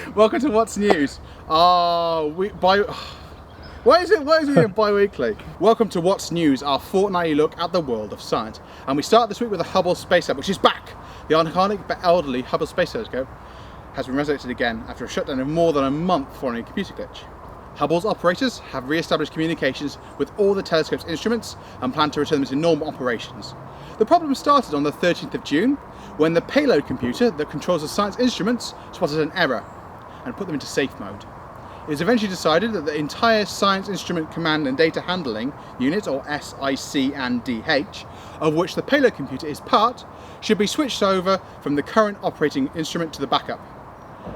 Welcome to What's News. Why is it being bi-weekly? Welcome to What's News, our fortnightly look at the world of science. And we start this week with the Hubble Space Telescope, which is back. The iconic but elderly Hubble Space Telescope has been resurrected again after a shutdown of more than a month following a computer glitch. Hubble's operators have re-established communications with all the telescope's instruments and plan to return them to normal operations. The problem started on the 13th of June when the payload computer that controls the science instruments spotted an error and put them into safe mode. It was eventually decided that the entire Science Instrument Command and Data Handling Unit, or SIC and DH, of which the payload computer is part, should be switched over from the current operating instrument to the backup.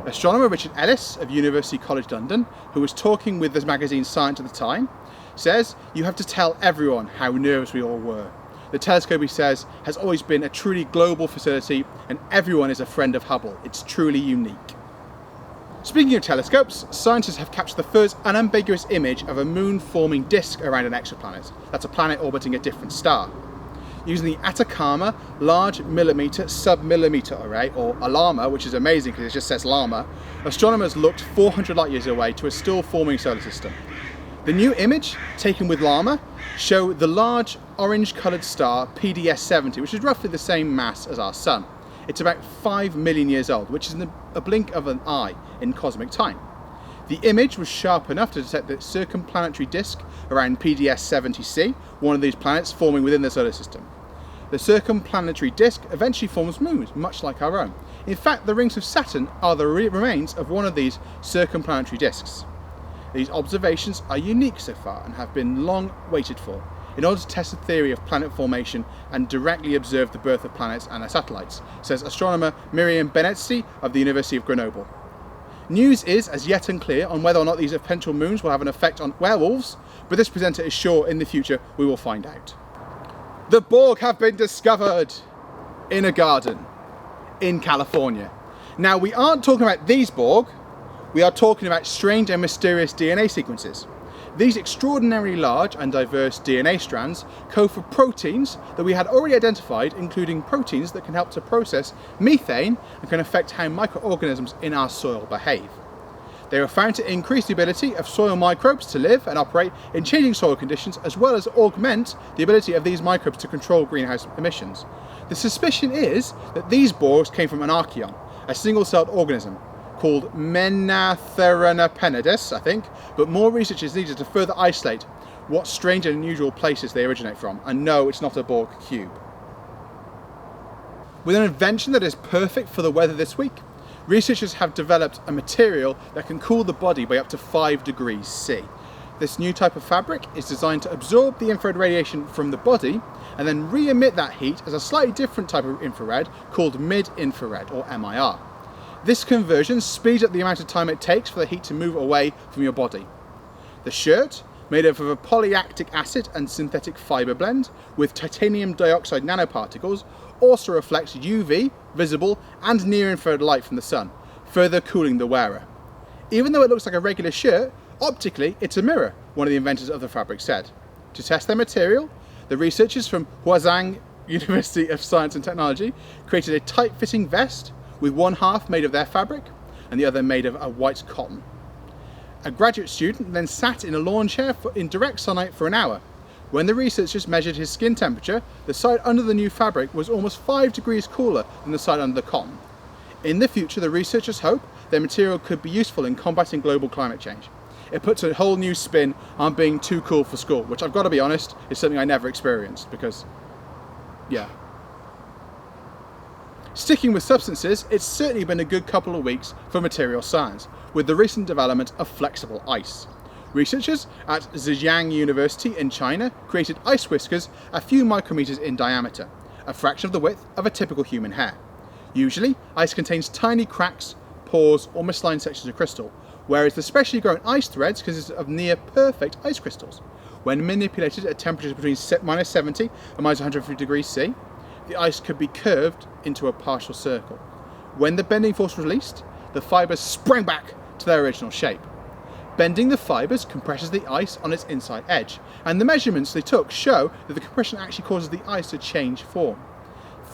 Astronomer Richard Ellis of University College London, who was talking with the magazine Science at the time, says, "You have to tell everyone how nervous we all were. The telescope," he says, "has always been a truly global facility and everyone is a friend of Hubble. It's truly unique." Speaking of telescopes, scientists have captured the first unambiguous image of a moon-forming disk around an exoplanet. That's a planet orbiting a different star. Using the Atacama Large Millimeter Submillimeter Array, or ALAMA, which is amazing because it just says LAMA, astronomers looked 400 light years away to a still-forming solar system. The new image, taken with LAMA, show the large orange-coloured star PDS-70, which is roughly the same mass as our Sun. It's about 5 million years old, which is a blink of an eye in cosmic time. The image was sharp enough to detect the circumplanetary disk around PDS-70c, one of these planets forming within the solar system. The circumplanetary disk eventually forms moons, much like our own. In fact, the rings of Saturn are the remains of one of these circumplanetary disks. These observations are unique so far and have been long waited for, in order to test the theory of planet formation and directly observe the birth of planets and their satellites, says astronomer Miriam Benetzi of the University of Grenoble. News is as yet unclear on whether or not these potential moons will have an effect on werewolves, but this presenter is sure in the future we will find out. The Borg have been discovered in a garden in California. Now, we aren't talking about these Borg, we are talking about strange and mysterious DNA sequences. These extraordinarily large and diverse DNA strands code for proteins that we had already identified, including proteins that can help to process methane and can affect how microorganisms in our soil behave. They were found to increase the ability of soil microbes to live and operate in changing soil conditions, as well as augment the ability of these microbes to control greenhouse emissions. The suspicion is that these Borgs came from an archaeon, a single-celled organism, called Menatheranopennidus, I think, but more research is needed to further isolate what strange and unusual places they originate from. And no, it's not a Borg cube. With an invention that is perfect for the weather this week, researchers have developed a material that can cool the body by up to 5 degrees C. This new type of fabric is designed to absorb the infrared radiation from the body and then re-emit that heat as a slightly different type of infrared called mid-infrared, or MIR. This conversion speeds up the amount of time it takes for the heat to move away from your body. The shirt, made up of a polylactic acid and synthetic fibre blend with titanium dioxide nanoparticles, also reflects UV, visible and near-infrared light from the sun, further cooling the wearer. Even though it looks like a regular shirt, optically it's a mirror, one of the inventors of the fabric said. To test their material, the researchers from Huazhang University of Science and Technology created a tight-fitting vest with one half made of their fabric and the other made of a white cotton. A graduate student then sat in a lawn chair in direct sunlight for an hour. When the researchers measured his skin temperature, the side under the new fabric was almost 5 degrees cooler than the side under the cotton. In the future, the researchers hope their material could be useful in combating global climate change. It puts a whole new spin on being too cool for school, which I've got to be honest, is something I never experienced because, yeah. Sticking with substances, it's certainly been a good couple of weeks for material science, with the recent development of flexible ice. Researchers at Zhejiang University in China created ice whiskers a few micrometers in diameter, a fraction of the width of a typical human hair. Usually, ice contains tiny cracks, pores or misaligned sections of crystal, whereas the specially grown ice threads consist of near-perfect ice crystals. When manipulated at temperatures between minus 70 and minus 150 degrees C, the ice could be curved into a partial circle. When the bending force was released, the fibres sprang back to their original shape. Bending the fibres compresses the ice on its inside edge, and the measurements they took show that the compression actually causes the ice to change form.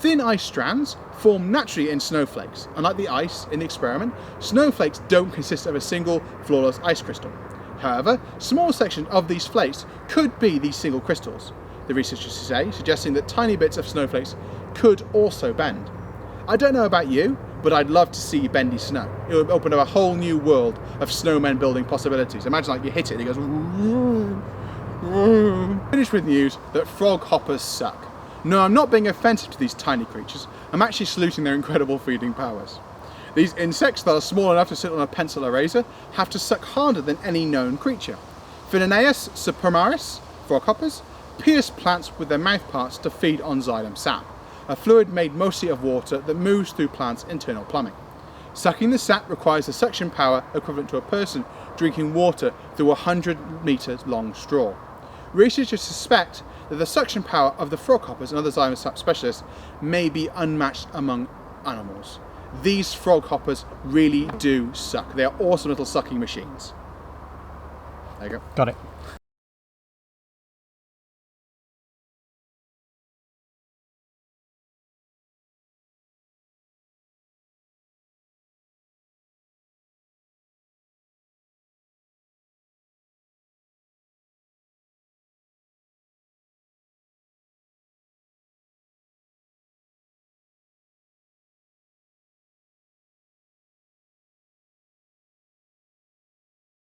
Thin ice strands form naturally in snowflakes. Unlike the ice in the experiment, snowflakes don't consist of a single flawless ice crystal. However, small sections of these flakes could be these single crystals, the researchers say, suggesting that tiny bits of snowflakes could also bend. I don't know about you, but I'd love to see bendy snow. It would open up a whole new world of snowmen building possibilities. Imagine like you hit it and it goes... Finish with news that froghoppers suck. No, I'm not being offensive to these tiny creatures. I'm actually saluting their incredible feeding powers. These insects that are small enough to sit on a pencil eraser have to suck harder than any known creature. Phinaeus supremaris, froghoppers, pierce plants with their mouth parts to feed on Xylem sap, a fluid made mostly of water that moves through plants' internal plumbing. Sucking the sap requires the suction power equivalent to a person drinking water through a 100 metres long straw. Researchers suspect that the suction power of the froghoppers and other Xylem sap specialists may be unmatched among animals. These froghoppers really do suck. They are awesome little sucking machines. There you go. Got it.